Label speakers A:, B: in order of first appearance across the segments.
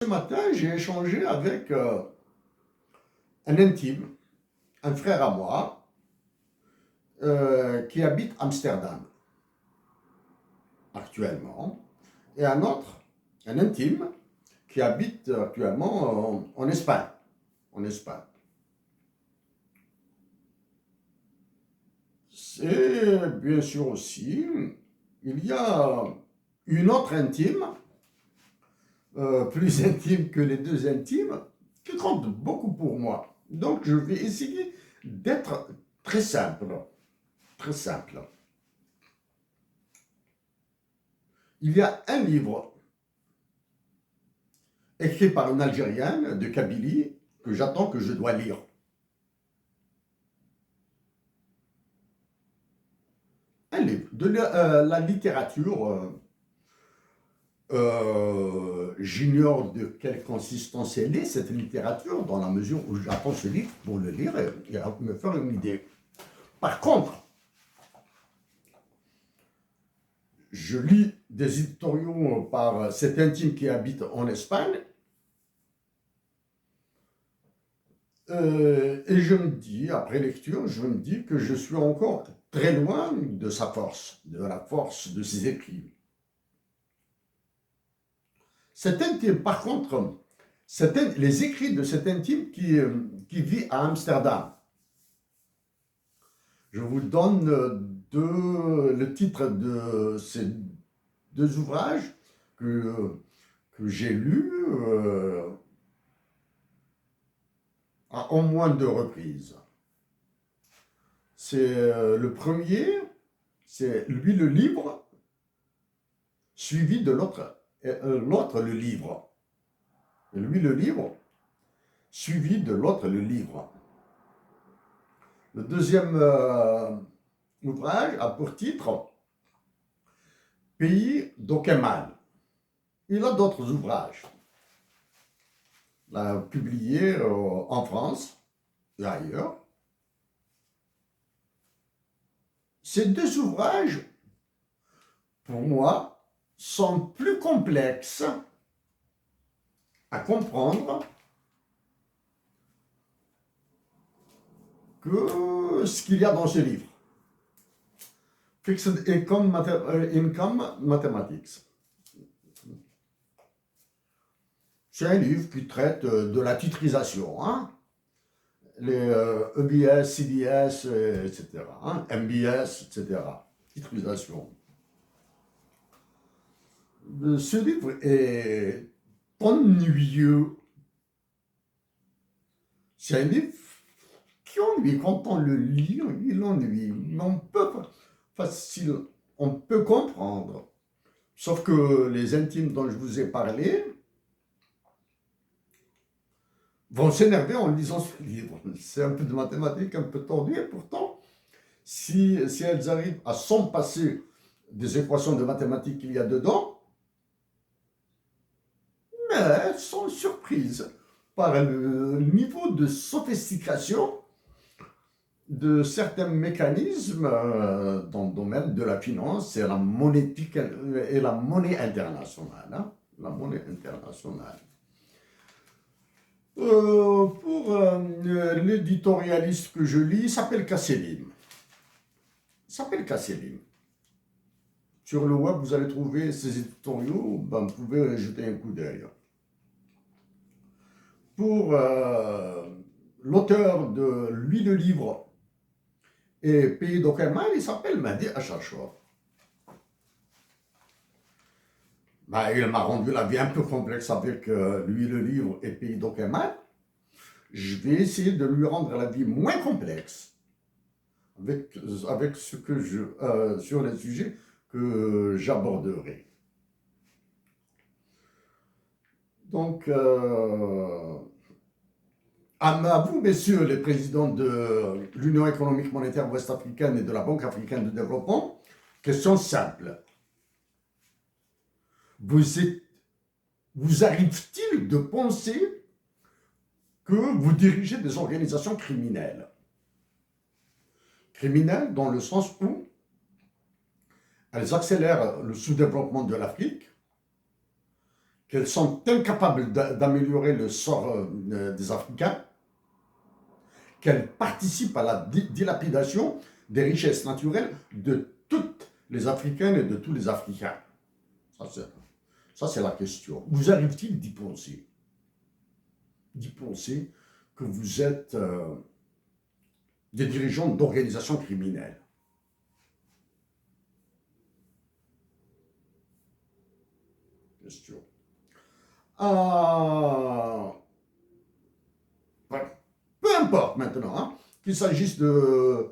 A: Ce matin, j'ai échangé avec un intime, un frère à moi, qui habite Amsterdam actuellement, et un autre, un intime, qui habite actuellement en Espagne. En Espagne. Et bien sûr aussi, il y a une autre intime, plus intime que les deux intimes, qui compte beaucoup pour moi. Donc je vais essayer d'être très simple. Très simple. Il y a un livre écrit par une Algérienne de Kabylie que j'attends, que je dois lire. Un livre de la littérature. J'ignore de quelle consistance elle est, cette littérature, dans la mesure où j'attends ce livre pour le lire et me faire une idée. Par contre, je lis des éditoriaux par cet intime qui habite en Espagne, et je me dis, après lecture, je me dis que je suis encore très loin de sa force, de la force de ses écrits. Cet intime, par contre, les écrits de cet intime qui vit à Amsterdam. Je vous donne le titre de ces deux ouvrages que j'ai lus à au moins deux reprises. C'est le premier, c'est lui le livre, suivi de l'autre, l'autre le livre. Et lui le livre, suivi de l'autre le livre. Le deuxième ouvrage a pour titre Pays d'aucun mal. Il a d'autres ouvrages. Il a publié en France et ailleurs. Ces deux ouvrages, pour moi, sont plus complexes à comprendre que ce qu'il y a dans ce livre. Fixed Income Mathematics. C'est un livre qui traite de la titrisation, hein? Les EBS, CDS, etc., hein? MBS, etc., titrisation. Ce livre est ennuyeux. C'est un livre qui ennuie. Quand on le lit, il ennuie. Mais on peut comprendre. Sauf que les intimes dont je vous ai parlé vont s'énerver en lisant ce livre. C'est un peu de mathématiques, un peu tordu, et pourtant, si elles arrivent à s'en passer des équations de mathématiques qu'il y a dedans, mais elles sont surprises par le niveau de sophistication de certains mécanismes dans le domaine de la finance et la monétique et la monnaie internationale. Hein, la monnaie internationale. Pour l'éditorialiste que je lis, il s'appelle Kasselim. Il s'appelle Kasselim. Sur le web, vous allez trouver ces éditoriaux, ben, vous pouvez jeter un coup d'œil. Pour l'auteur de lui le livre et Pays d'aucun mal, il s'appelle Mahdi Achachor. Ben, il m'a rendu la vie un peu complexe avec lui le livre et Pays d'aucun mal. Je vais essayer de lui rendre la vie moins complexe avec ce que sur les sujets que j'aborderai. Donc, à vous, messieurs les présidents de l'Union économique monétaire ouest-africaine et de la Banque africaine de développement, question simple. Vous arrive-t-il de penser que vous dirigez des organisations criminelles? Criminelles dans le sens où elles accélèrent le sous-développement de l'Afrique, qu'elles sont incapables d'améliorer le sort des Africains, qu'elles participent à la dilapidation des richesses naturelles de toutes les Africaines et de tous les Africains. Ça, c'est la question. Vous arrive-t-il d'y penser? D'y penser que vous êtes des dirigeants d'organisations criminelles? Question. Peu importe maintenant, hein, qu'il s'agisse de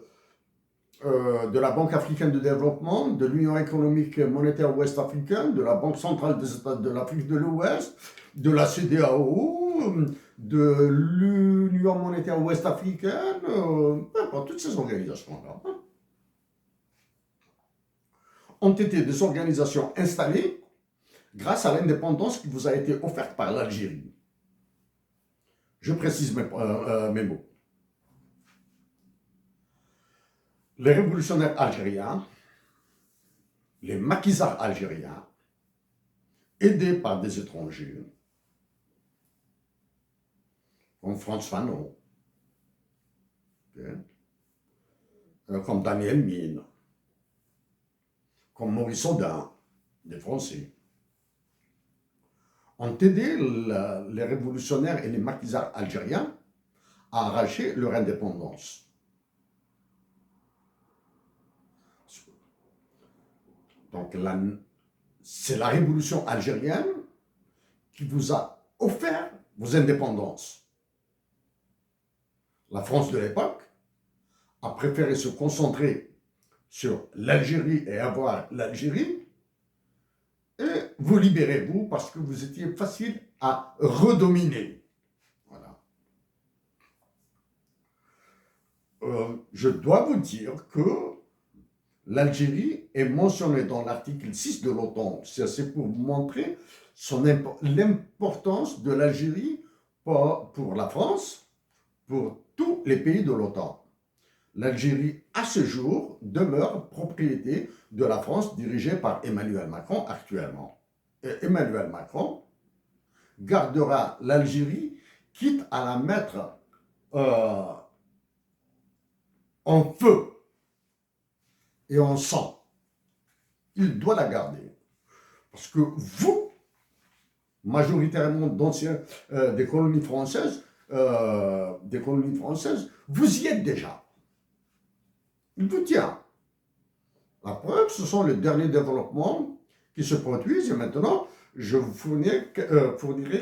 A: la Banque africaine de développement, de l'Union économique et monétaire ouest-africaine, de la Banque centrale des États de l'Afrique de l'Ouest, de la CEDEAO, de l'Union monétaire ouest-africaine, peu importe, toutes ces organisations-là ont été des organisations installées grâce à l'indépendance qui vous a été offerte par l'Algérie. Je précise mes mots. Les révolutionnaires algériens, les maquisards algériens, aidés par des étrangers, comme Frantz Fanon, comme Daniel Mine, comme Maurice Audin, des Français, ont aidé les révolutionnaires et les maquisards algériens à arracher leur indépendance. Donc, c'est la révolution algérienne qui vous a offert vos indépendances. La France de l'époque a préféré se concentrer sur l'Algérie et avoir l'Algérie, et vous libérez-vous parce que vous étiez facile à redominer. Voilà. Je dois vous dire que l'Algérie est mentionnée dans l'article 6 de l'OTAN. C'est pour vous montrer l'importance de l'Algérie pour la France, pour tous les pays de l'OTAN. L'Algérie, à ce jour, demeure propriété de la France dirigée par Emmanuel Macron actuellement. Et Emmanuel Macron gardera l'Algérie, quitte à la mettre en feu et en sang. Il doit la garder. Parce que vous, majoritairement d'anciens des colonies françaises, vous y êtes déjà. Il vous tient. La preuve, ce sont les derniers développements qui se produisent, et maintenant, je vous fournirai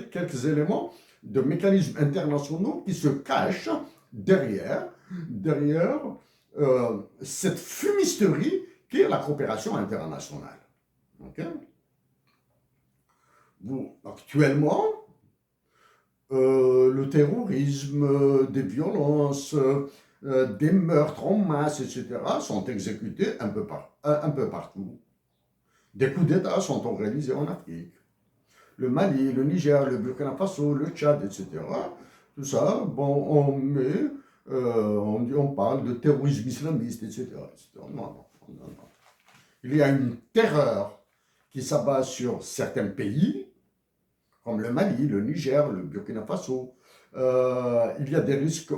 A: quelques éléments de mécanismes internationaux qui se cachent derrière cette fumisterie qui est la coopération internationale. Okay? Actuellement, le terrorisme, des violences, des meurtres en masse, etc., sont exécutés un peu partout. Des coups d'État sont organisés en Afrique. Le Mali, le Niger, le Burkina Faso, le Tchad, etc. Tout ça, bon, on parle de terrorisme islamiste, etc. Non. Il y a une terreur qui s'abat sur certains pays, comme le Mali, le Niger, le Burkina Faso. Il y a des risques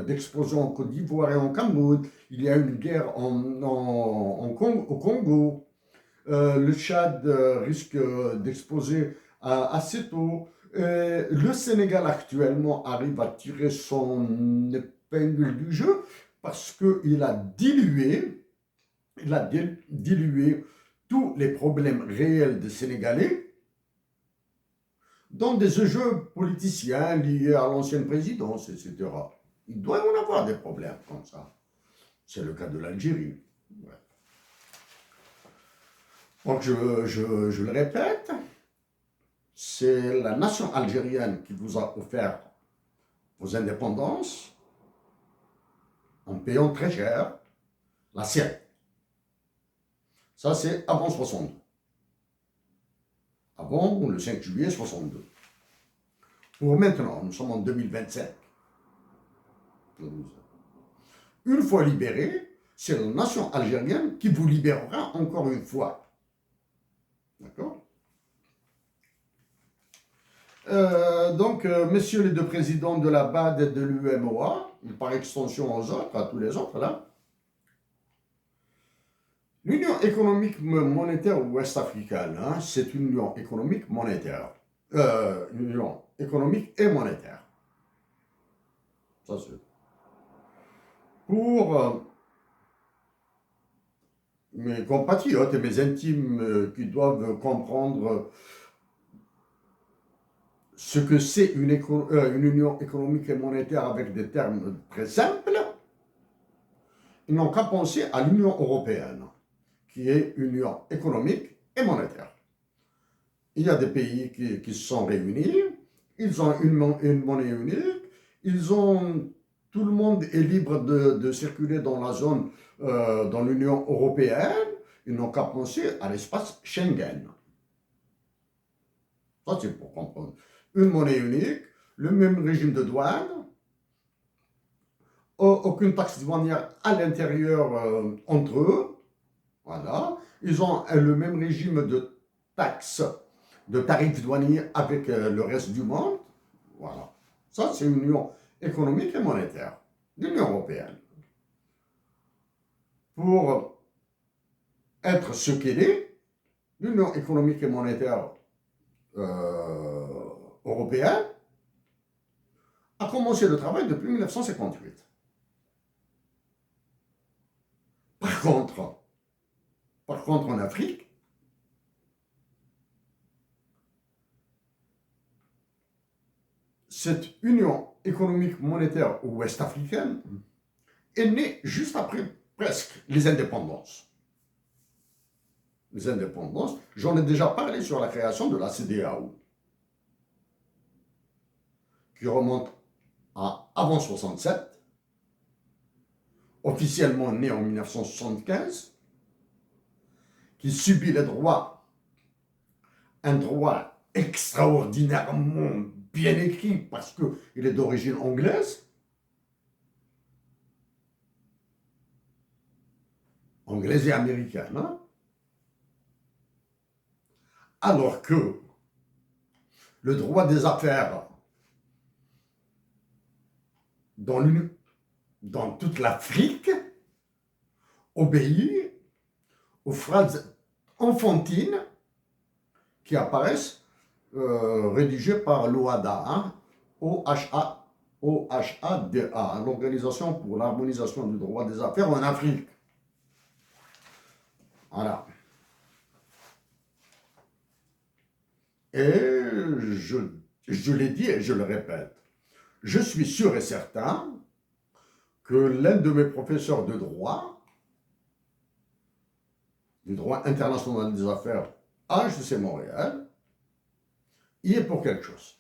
A: d'explosion en Côte d'Ivoire et en Cameroun. Il y a une guerre au Congo. Le Tchad risque d'exploser assez tôt. Le Sénégal actuellement arrive à tirer son épingle du jeu parce qu'il a dilué tous les problèmes réels des Sénégalais dans des jeux politiciens liés à l'ancienne présidence, etc. Il doit y en avoir des problèmes comme ça. C'est le cas de l'Algérie. Ouais. Donc, je le répète, c'est la nation algérienne qui vous a offert vos indépendances en payant très cher la sienne. Ça, c'est avant 62. Avant le 5 juillet 62. Pour maintenant, nous sommes en 2025. Une fois libérée, c'est la nation algérienne qui vous libérera encore une fois. D'accord? Messieurs les deux présidents de la BAD et de l'UMOA, et par extension aux autres, à tous les autres, là, l'Union économique monétaire ouest-africaine, hein, c'est une union économique monétaire. Une union économique et monétaire. Ça, c'est pour mes compatriotes et mes intimes qui doivent comprendre ce que c'est une union économique et monétaire avec des termes très simples, ils n'ont qu'à penser à l'Union européenne, qui est une union économique et monétaire. Il y a des pays qui se sont réunis, ils ont une monnaie unique, tout le monde est libre de circuler dans la zone, dans l'Union européenne, ils n'ont qu'à penser à l'espace Schengen. Ça, c'est pour comprendre. Une monnaie unique, le même régime de douane, aucune taxe douanière à l'intérieur entre eux. Voilà. Ils ont le même régime de taxes, de tarifs douaniers avec le reste du monde. Voilà. Ça, c'est une union économique et monétaire de l'Union européenne. Pour être ce qu'elle est, l'Union économique et monétaire européenne a commencé le travail depuis 1958. Par contre, en Afrique, cette union économique monétaire ouest-africaine est née juste après presque les indépendances. Les indépendances, j'en ai déjà parlé sur la création de la CEDEAO, qui remonte à avant 67, officiellement née en 1975, qui subit les droits, un droit extraordinairement bien écrit parce qu'il est d'origine anglaise, anglaise et américaine, hein? Alors que le droit des affaires dans toute l'Afrique obéit aux phrases enfantines qui apparaissent rédigées par l'OHADA, hein, OHADA, l'Organisation pour l'harmonisation du droit des affaires en Afrique. Voilà. Et je l'ai dit et je le répète, je suis sûr et certain que l'un de mes professeurs de droit, du droit international des affaires à HEC Montréal, y est pour quelque chose.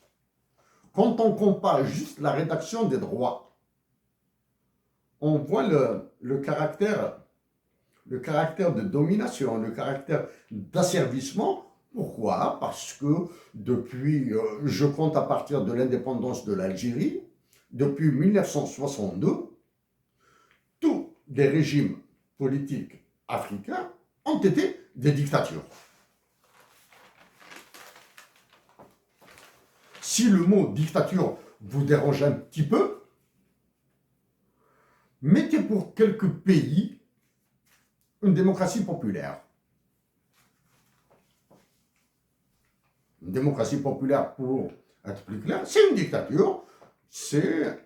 A: Quand on compare juste la rédaction des droits, on voit le caractère de domination, le caractère d'asservissement. Pourquoi? Parce que depuis, je compte à partir de l'indépendance de l'Algérie, depuis 1962, tous les régimes politiques africains ont été des dictatures. Si le mot dictature vous dérange un petit peu, mettez pour quelques pays une démocratie populaire. Une démocratie populaire, pour être plus clair, c'est une dictature. C'est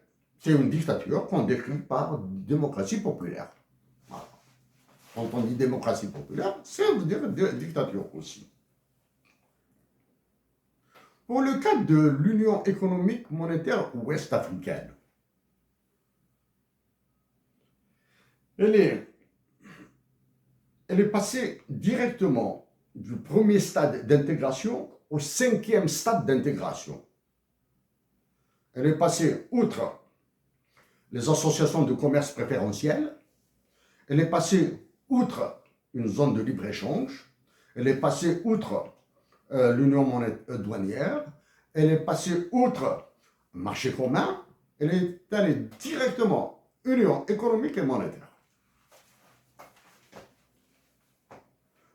A: une dictature qu'on décrit par démocratie populaire. Voilà. Quand on dit démocratie populaire, ça veut dire dictature aussi. Pour le cas de l'Union économique monétaire ouest-africaine, elle est passée directement du premier stade d'intégration au 5e stade d'intégration. Elle est passée outre les associations de commerce préférentiel, elle est passée outre une zone de libre-échange, elle est passée outre l'union douanière, elle est passée outre marché commun, elle est allée directement union économique et monétaire.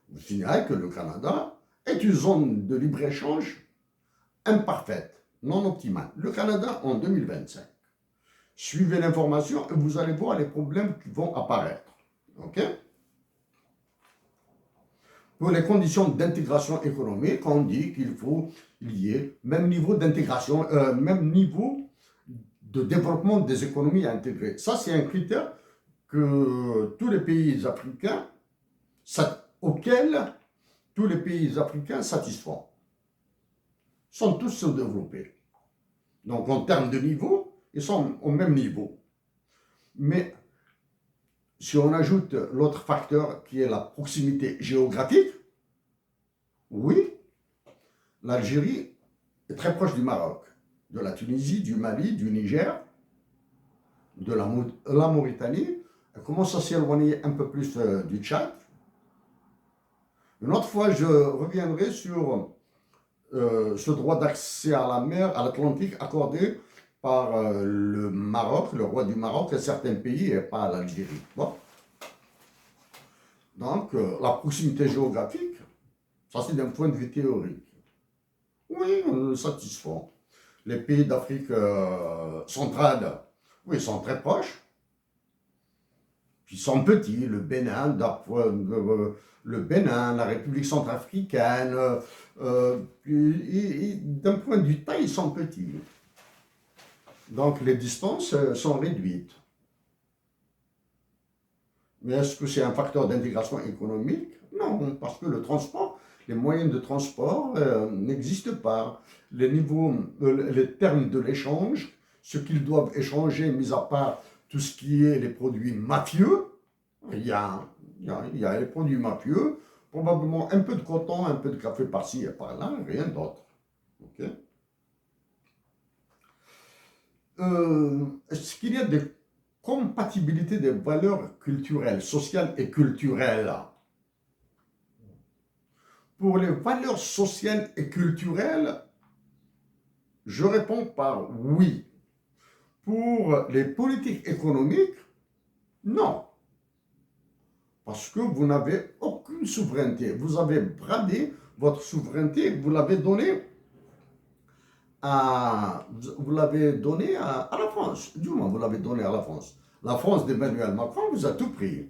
A: Vous signalez que le Canada est une zone de libre-échange imparfaite, non optimale. Le Canada en 2025. Suivez l'information et vous allez voir les problèmes qui vont apparaître. OK? Pour les conditions d'intégration économique, on dit qu'il faut y ait même niveau d'intégration, même niveau de développement des économies intégrées. Ça, c'est un critère que tous les pays africains, auquel tous les pays africains satisfont. Sont tous sous-développés. Donc, en termes de niveau, ils sont au même niveau. Mais si on ajoute l'autre facteur qui est la proximité géographique, oui, l'Algérie est très proche du Maroc, de la Tunisie, du Mali, du Niger, de la Mauritanie. Elle commence à s'éloigner un peu plus du Tchad. Une autre fois, je reviendrai sur ce droit d'accès à la mer, à l'Atlantique, accordé par le Maroc, le roi du Maroc, et certains pays, et pas l'Algérie. Bon. Donc, la proximité géographique, ça c'est d'un point de vue théorique. Oui, on le satisfont. Les pays d'Afrique centrale, oui, sont très proches. Puis ils sont petits, le Bénin, la République centrafricaine, d'un point de vue taille, ils sont petits. Donc les distances sont réduites. Mais est-ce que c'est un facteur d'intégration économique? Non, parce que le transport, les moyens de transport n'existent pas. Les termes de l'échange, ce qu'ils doivent échanger, mis à part tout ce qui est les produits mafieux, il y a les produits mafieux, probablement un peu de coton, un peu de café par-ci et par-là, rien d'autre. Okay? Est-ce qu'il y a des compatibilités des valeurs culturelles, sociales et culturelles? Pour les valeurs sociales et culturelles, je réponds par oui. Pour les politiques économiques, non. Parce que vous n'avez aucune souveraineté. Vous avez bradé votre souveraineté, vous l'avez donnée à la France. Du moins, vous l'avez donnée à la France. La France d'Emmanuel Macron vous a tout pris.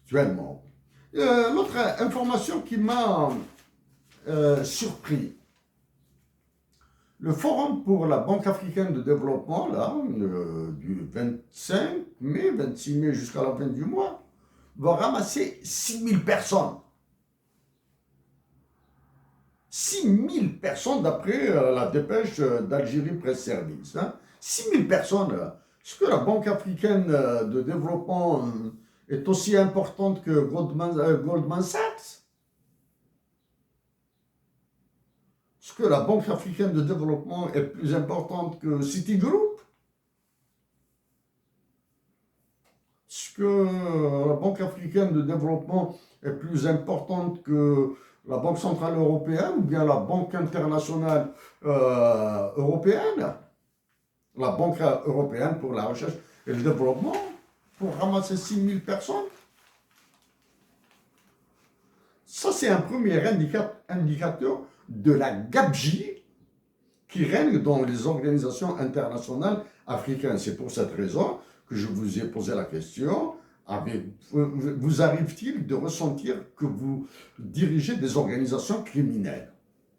A: Actuellement. L'autre information qui m'a surpris, le forum pour la Banque africaine de développement, là, du 25 mai, 26 mai jusqu'à la fin du mois, va ramasser 6000 personnes. 6000 personnes d'après la dépêche d'Algérie Presse Service. Hein. 6000 personnes. Est-ce que la Banque africaine de développement est aussi importante que Goldman Sachs? Est-ce que la Banque africaine de développement est plus importante que Citigroup? Est-ce que la Banque africaine de développement est plus importante que la Banque centrale européenne ou bien la Banque internationale européenne? La Banque européenne pour la recherche et le développement, pour ramasser 6000 personnes? Ça, c'est un premier indicateur de la gabegie qui règne dans les organisations internationales africaines. C'est pour cette raison que je vous ai posé la question. Vous arrive-t-il de ressentir que vous dirigez des organisations criminelles?